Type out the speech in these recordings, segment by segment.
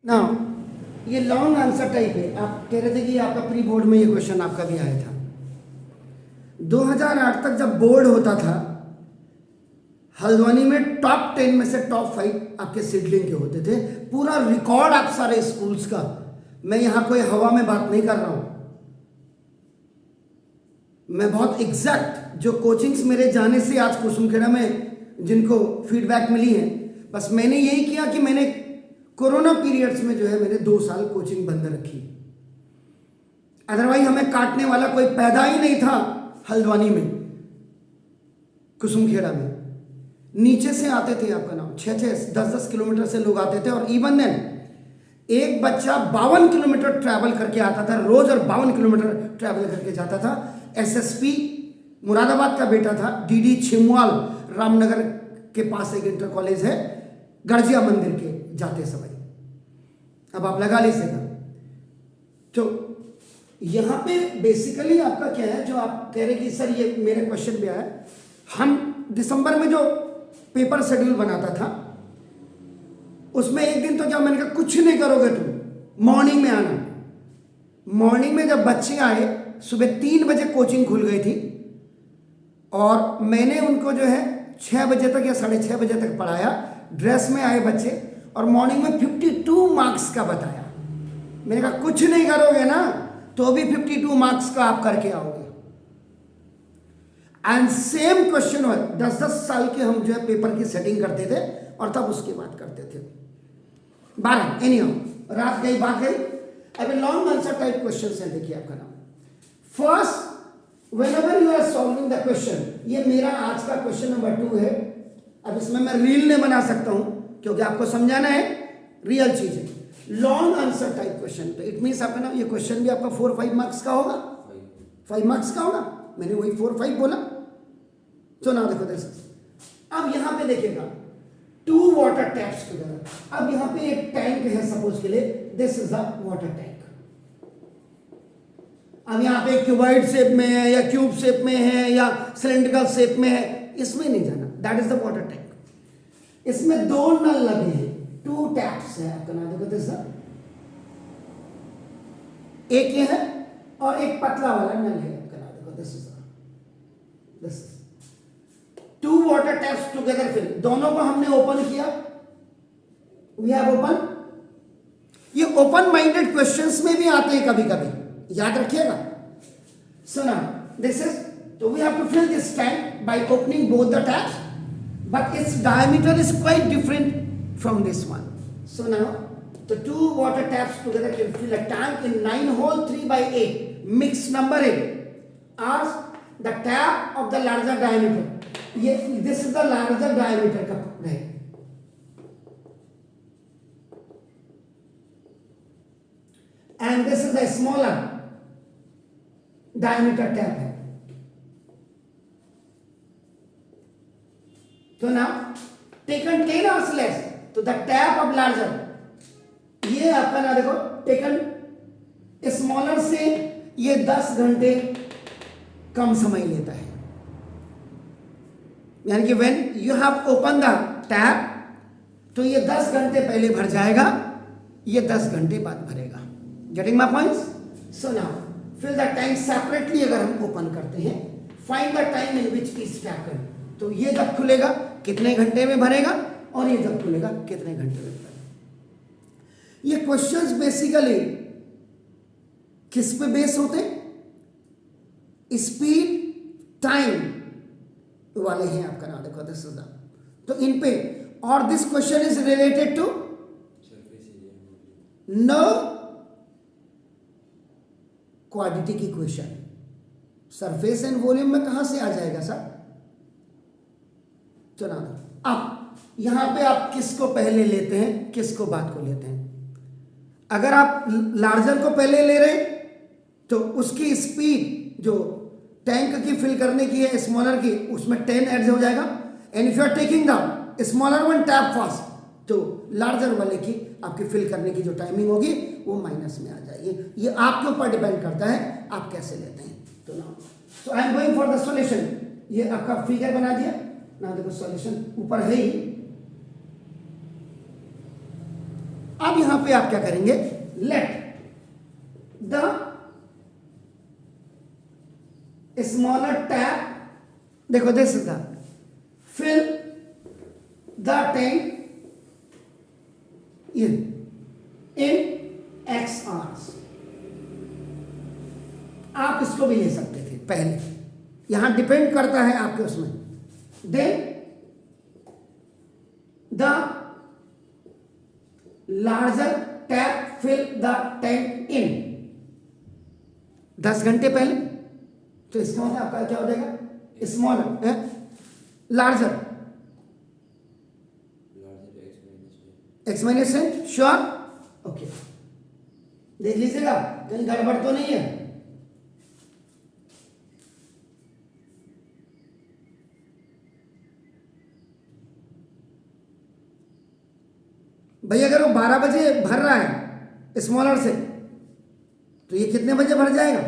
ना ये long answer type है। आप कह रहे थे कि आपका प्री बोर्ड में ये क्वेश्चन आपका भी आया था। 2008 तक जब बोर्ड होता था, हल्द्वानी में टॉप 10 में से टॉप 5 आपके सीडलिंग के होते थे। पूरा रिकॉर्ड आप सारे स्कूल्स का। मैं यहां कोई हवा में बात नहीं कर रहा हूं, मैं बहुत एग्जैक्ट जो कोचिंग्स मेरे जाने से आज कुसुमखेड़ा में जिनको फीडबैक मिली है, बस मैंने यही किया कि मैंने कोरोना पीरियड्स में जो है मैंने 2 साल कोचिंग बंद रखी। अदरवाइज हमें काटने वाला कोई पैदा ही नहीं था हल्द्वानी में, कुसुमखेड़ा में। नीचे से आते थे आपका नाम 6-6 10-10 किलोमीटर से लोग आते थे। और इवन देन एक बच्चा 52 किलोमीटर ट्रैवल करके आता था रोज, और 52 किलोमीटर ट्रैवल करके जाता था। एसएसपी मुरादाबाद का बेटा था, डीडी छिमवाल रामनगर के पास एक इंटर कॉलेज है, गड़जिया मंदिर के जाते समय। अब आप लगा लीजिएगा। तो यहां पे बेसिकली आपका क्या है, जो आप कह रहे कि सर ये मेरे क्वेश्चन भी आया, हम दिसंबर में जो पेपर शेड्यूल बनाता था उसमें एक दिन तो क्या मैंने कहा कुछ नहीं करोगे तुम, मॉर्निंग में आना। मॉर्निंग में जब बच्चे आए, सुबह 3 बजे कोचिंग खुल गई थी, और मैंने उनको जो है 6 बजे तक या 6:30 बजे तक पढ़ाया। ड्रेस में आए बच्चे, और मॉर्निंग में 52 मार्क्स का बताया। मैंने कहा कुछ नहीं करोगे ना तो भी 52 मार्क्स का आप करके आओगे। एंड सेम क्वेश्चन हुआ। 10-10 साल के हम जो है पेपर की सेटिंग करते थे, और तब उसकी बात करते थे। 12 एनीहाउ, रात गई बात गई। अब लॉन्ग आंसर टाइप क्वेश्चन है। देखिए आपका नाम first, whenever you are solving the question, ये मेरा आज का क्वेश्चन नंबर 2 है। अब इसमें मैं रील नहीं बना सकता हूं क्योंकि आपको समझाना है, रियल चीज है। लॉन्ग आंसर टाइप क्वेश्चन, तो इट मीन्स आपका ना ये क्वेश्चन भी आपका 4-5 मार्क्स का होगा, 5 मार्क्स का होगा। मैंने वही 4-5 बोला। तो ना देखो दिस, अब यहां पे देखिएगा 2 वाटर टैप्स टुगेदर। अब यहां पे एक टैंक है सपोज के लिए, this is the water tank. अब यहाँ पे क्यूबॉइड शेप में है या क्यूब शेप में है या सिलेंड्रिकल शेप में है, इसमें नहीं जाना। That is the water tank. इसमें 2 नल लगे हैं, 2 टैप्स है आपका नाम देखो दिस, एक ये है और एक पतला वाला नल है आपका नाम देखो this is 2 water taps together. फिर दोनों को हमने ओपन किया, वी हैव ओपन। ये ओपन माइंडेड क्वेश्चंस में भी आते हैं कभी कभी, याद रखिएगा। So now this is, so we have to fill this tank by opening both the taps, but its diameter is quite different from this one. So now the 2 water taps together can fill a tank in 9 hole 3/8 mixed number 8 as the tap of the larger diameter. ये this is the larger diameter का है, and this is the smaller diameter tap है। तो now taken 10 hours less, तो the tap of larger, ये आपका ना देखो taken smaller से ये 10 घंटे कम समय लेता है। यानी कि when you have opened the tap, तो ये 10 घंटे पहले भर जाएगा, ये 10 घंटे बाद भरेगा। Getting my points? So now fill the tank separately। अगर हम ओपन करते हैं, find the time in which each tap है, तो ये जब खुलेगा कितने घंटे में भरेगा, और ये जब खुलेगा कितने घंटे में भरेगा। ये क्वेश्चंस बेसिकली किस पे बेस होते हैं? स्पीड टाइम वाले हैं आपका नाम देखो दिस इज द, तो इन पे। और this question is related to no quantity की क्वेश्चन। सरफेस एंड वॉल्यूम में कहां से आ जाएगा सर? चलो अब यहां पे आप किसको पहले लेते हैं, किसको बाद को लेते हैं? अगर आप लार्जर को पहले ले रहे हैं तो उसकी स्पीड जो टैंक की फिल करने की है स्मॉलर की, उसमें 10 ऐड हो जाएगा। And if you are taking the smaller one tap fast, तो लार्जर वाले की आपकी फिल करने की जो टाइमिंग होगी वो माइनस में आ जाएगी। ये आपके ऊपर डिपेंड करता है आप कैसे लेते हैं। तो now so I am going for the solution. ये आपका फिगर बना दिया ना, देखो सॉल्यूशन ऊपर है ही। अब यहां पे आप क्या करेंगे, लेट द स्मॉलर टैप, देखो this is the fill the tank in X hours. आप इसको भी ले सकते थे पहले, यहां डिपेंड करता है आपके उसमें। Then the larger tap fill the tank in 10 घंटे पहले, तो इसका मतलब आपका क्या हो जाएगा, smaller larger x minus ten, sure, okay. देख लीजिएगा कहीं गड़बड़ तो नहीं है। भाई अगर वो 12 बजे भर रहा है स्मॉलर से, तो ये कितने बजे भर जाएगा,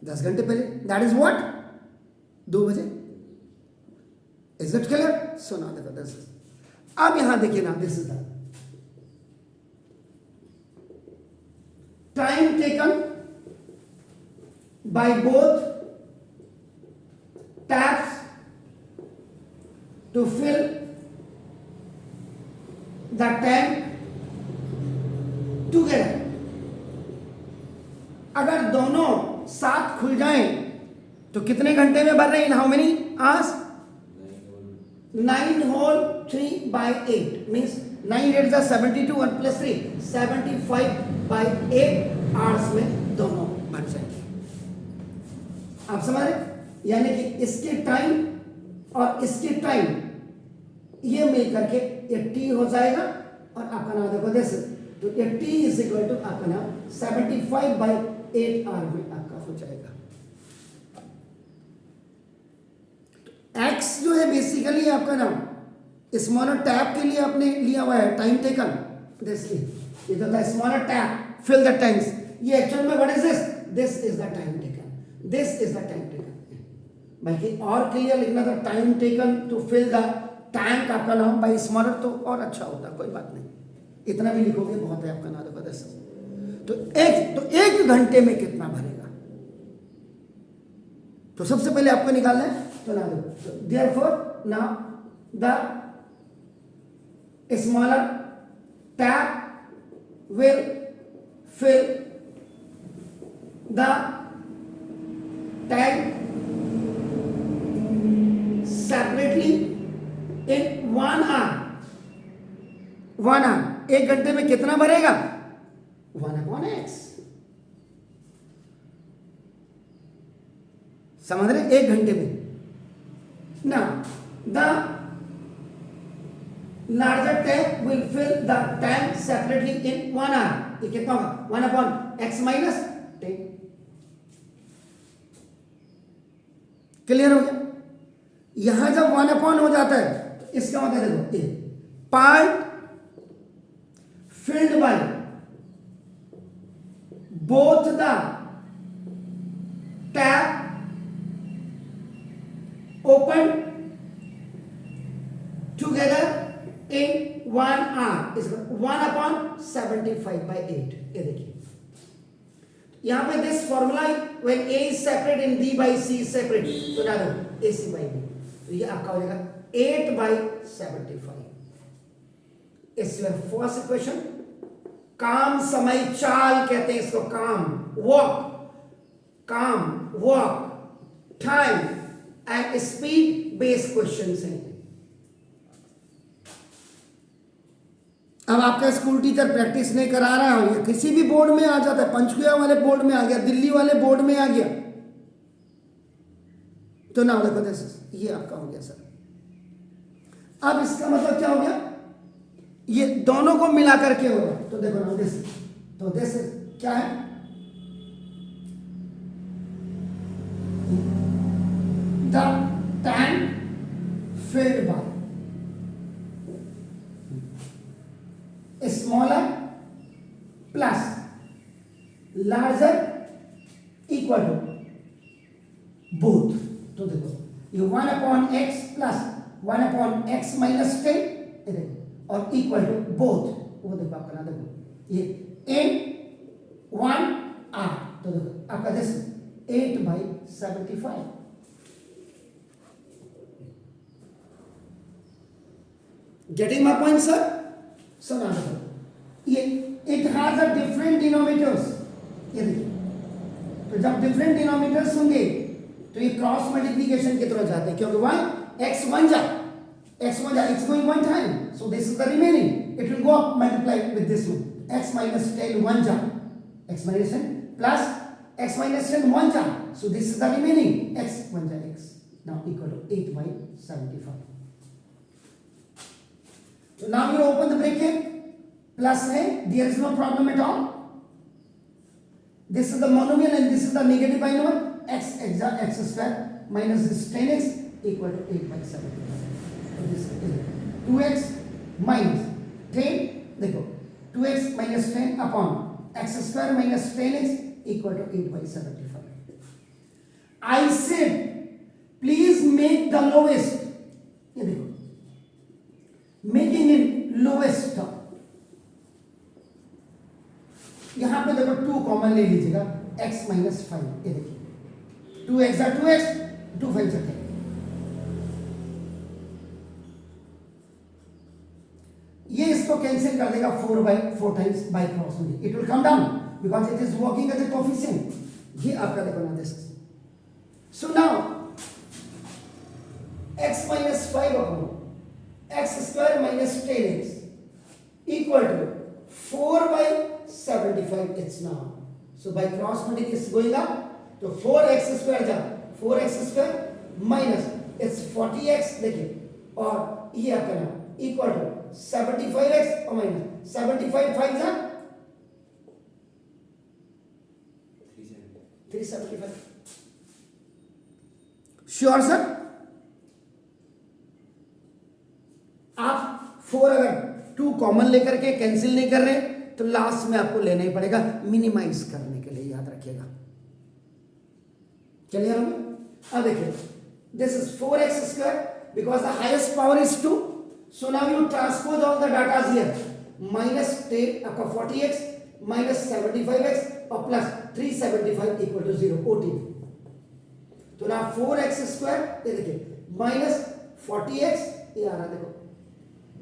10 घंटे पहले, दैट इज व्हाट 2 बजे। Is it clear? So now देखो दिस इज, अब यहां देखिए ना, this is the time taken by both taps to fill the tank together. अगर दोनों साथ खुल जाएं तो कितने घंटे में भर रहे हैं, how many hours, 9 whole 3/8 means 9 8 जा 72, 1 + 3 75/8 आवर्स में दोनों भर जाएंगे। आप समझ रहे, यानी कि इसके टाइम और इसके टाइम ये मिल करके 80 हो जाएगा, और आपका नाम देखो जैसे, तो 80 इज इक्वल टू आपका नाम 75/8 आवर में आपका हो जाएगा। एक्स जो है बेसिकली आपका नाम स्मॉलर टैप के लिए आपने लिया हुआ है टाइम टेकन, ये तो था smaller tap fill the tanks, ये एक्चुअल में what is this is the time taken, this is the time taken. बल्कि और क्लियर लिखना था, time taken to fill the tank आपका नाम बाई स्मॉलर, तो और अच्छा होता, कोई बात नहीं, इतना भी लिखोगे बहुत है आपका नाम देखो दिस। तो एक घंटे में कितना भरेगा, तो सबसे पहले आपको निकालना है, तो ना देखो therefore now the smaller tap will fill the tank separately in 1 hour. 1 hour, 1 घंटे में कितना भरेगा, 1/x। समझ रहे, 1 घंटे में। ना the larger tank will fill the tank separately in 1 hour, ये कितना होगा 1/x माइनस 10। क्लियर हो गया? यहां जब 1 हो जाता है तो इसका मतलब देखो, ये part filled by both the tap open together in 1 hour is 1/75/8। ये देखिए यहां पे this formula when a is separate and b by c is separate, तो ना दो ac/b, तो ये आपका हो जाएगा 8/75। It's your first equation. काम समय चाल कहते हैं इसको, काम walk time and speed based question हैं। अब आपका स्कूल टीचर प्रैक्टिस नहीं करा रहा है, या किसी भी बोर्ड में आ जाता है, पंचकुला वाले बोर्ड में आ गया, दिल्ली वाले बोर्ड में आ गया, तो ना देखो ये आपका हो गया सर। अब इसका मतलब क्या हो गया, ये दोनों को मिला करके होगा, तो देखो ना दिस, तो दिस क्या है, the tank filled by smaller plus larger equal to both. तो देखो ये 1/x प्लस 1/x माइनस 10 और इक्वल टू बोथ, वो देखो आपका ना, देखो ये 8 1 r, तो देखो आपका this 8/75। Getting my point sir? So ना देखो ये it has a different denominators, ये देखिए, तो जब डिफरेंट डिनोमिनेटर्स होंगे तो ये क्रॉस मल्टीप्लिकेशन की तरफ जाते हैं, क्योंकि वन एक्स वन जा it's going one time, so this is the remaining, it will go up multiplied with this one, x minus 10 1 ja, x minus 10 plus x minus 10 1 ja, so this is the remaining, x 1 ja x, now equal to 8/75. So now you open the bracket, plus है, there is no problem at all, this is the monomial and this is the negative binomial, x square minus this 10x equal to 8/75. This is 2x minus 10, देखो 2x minus 10 upon x square minus 10x equal to 8/75. I said please make the lowest, ये देखो making it lowest term, यहां पे देखो 2 common ले लीजिएगा, x minus 5, ये देखिए 2x are 2x, 2 5 are 10, ये इसको कैंसिल कर देगा 4/4 टाइम्स बाय क्रॉस में, it will come down because it is working as a coefficient, ये आपका देखो ना this. So now x minus 5 upon x square minus 10x equal to 4/75 it's now, so by cross multiplication is going up, तो 4x square जा 4x square minus it's 40x, देखिए, और ये आपका ना इक्वल टू 75x और minus 75 5 जा 375, sure sir? आप 4 अगर 2 कॉमन लेकर के कैंसिल नहीं कर रहे तो लास्ट में आपको लेना ही पड़ेगा मिनिमाइज करने के लिए, याद रखिएगा। चलिए अब देखिए, this is 4x square because the highest power is 2, so now you transpose all the data here, minus 10 आपका 40x minus 75x और plus 375 equal to 0, OT, तो ना 4x स्क्वायर, ये देखिए माइनस 40x, ये आ रहा देखो,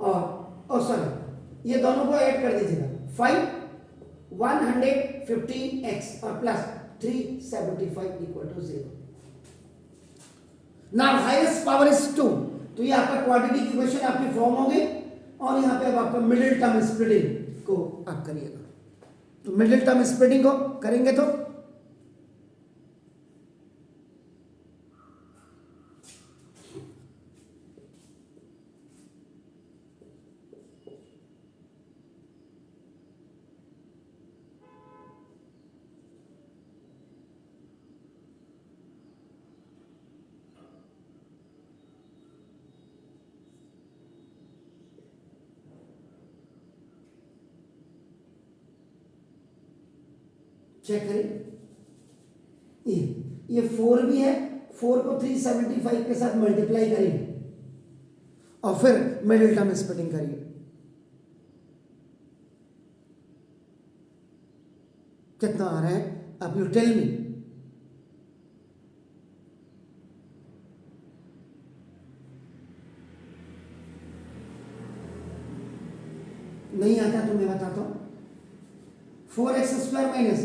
और सॉरी ये दोनों को ऐड कर दीजिएगा, 5 115x और plus 375 equal to 0। Now highest power is 2, तो ये आपका क्वाड्रेटिक इक्वेशन आपकी फॉर्म होगी, और यहां पे अब आपका मिडिल टर्म स्प्लिटिंग को आप करिएगा, तो मिडिल टर्म स्प्लिटिंग को करेंगे तो चेक करिए, ये 4 भी है, 4 को 375 के साथ मल्टीप्लाई करिए और फिर मिडिल टर्म स्प्लिटिंग करिए, कितना आ रहा है अब यू टेल मी। नहीं आता तो मैं बताता हूं, 4x स्क्वायर माइनस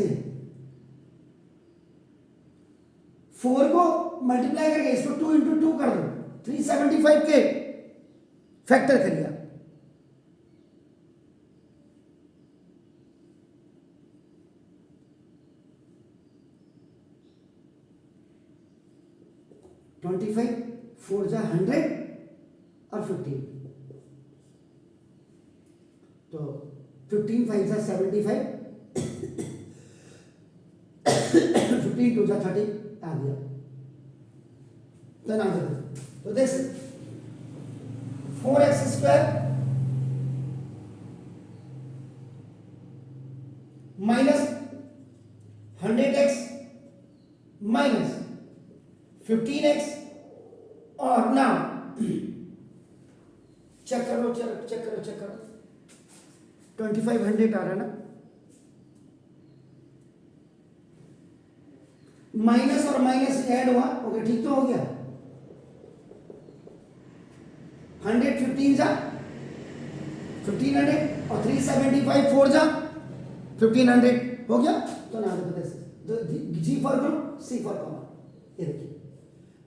4 को मल्टीप्लाई करके इसको 2 इंटू 2 कर दो, 375 के फैक्टर करिए, 25 4 जा 100 और 15, तो 15 5 जा 75, 15 2 जा 30 आ गया, तो this 4x square minus 100x minus 15x, और नाउ चेक करो, चेक करो 2500 आ रहा है ना, माइनस और माइनस ऐड हुआ, ओके ठीक तो हो गया। 115 जा 1500 और 375 4 जा 1500 हो गया। तो ना G for group, C for common. ये देखिए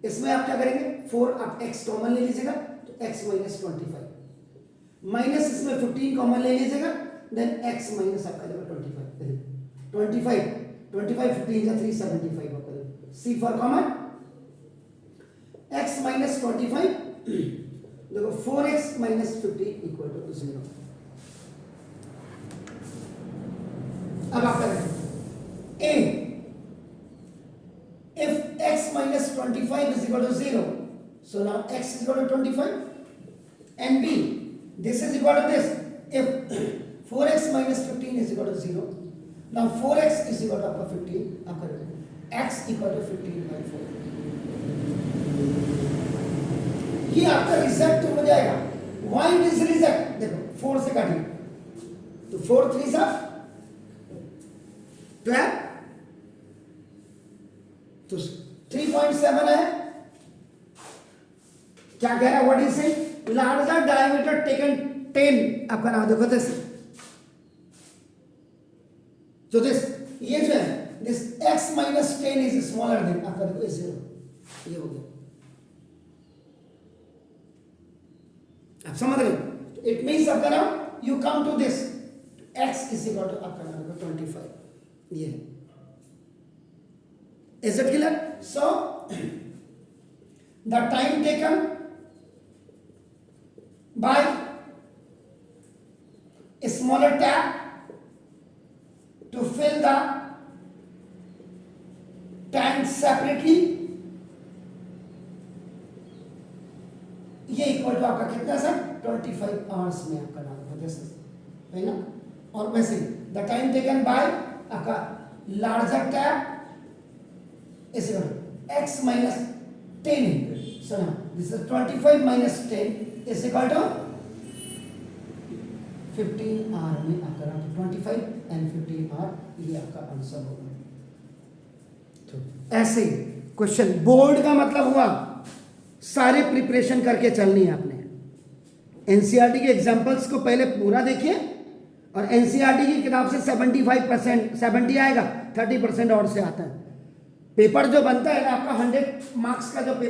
इसमें आप क्या करेंगे, 4 आप x कॉमन ले लीजिएगा तो x माइनस 25 माइनस इसमें 15 कॉमन ले लीजिएगा, देन x माइनस आपका देगा 25 15 जा 375 आपका देगा। सी फॉर कॉमन x माइनस 25 देखो 4x माइनस 15 इक्वल टू 0। अब आप करें a if x minus 25 is equal to 0, so now x is equal to 25, and b this is equal to this, if 4x minus 15 is equal to 0, now 4x is equal to आपका 15, आप करें x equal to 15 by 4, ये आपका reject हो जाएगा। why it is reject, देखो 4 से काटिए तो 4 3 सा 12 तो 3.7 है। क्या कह रहा है, व्हाट इज से लार्जर डायमीटर टेकन 10 आपका नाम देखो दिस, तो दिस ये जो है this x minus 10 is smaller than आपका देखो 0, ये हो गया। आप समझ रहे हो, इट मींस आपका नाम you come to this x is equal to आपका नाम देखो 25, ये है। Is it clear? So the time taken by a smaller tap to fill the tank separately, ये इक्वल टू आपका कितना सर 25 आवर्स में आपका नाम है ना। और वैसे द टाइम टेकन बाय आपका larger tap is equal to x minus 10. So now this is 25 minus 10 is equal to 15 hour में आपका 25 and 15 hour, ये आपका आंसर होगा। तो ऐसे क्वेश्चन बोर्ड का मतलब हुआ सारे प्रिपरेशन करके चलनी है आपने। एनसीईआरटी के एग्जांपल्स को पहले पूरा देखिए और एनसीईआरटी की किताब से 75% 70 आएगा, 30% और से आता है। पेपर जो बनता है ना आपका 100 मार्क्स का जो पेपर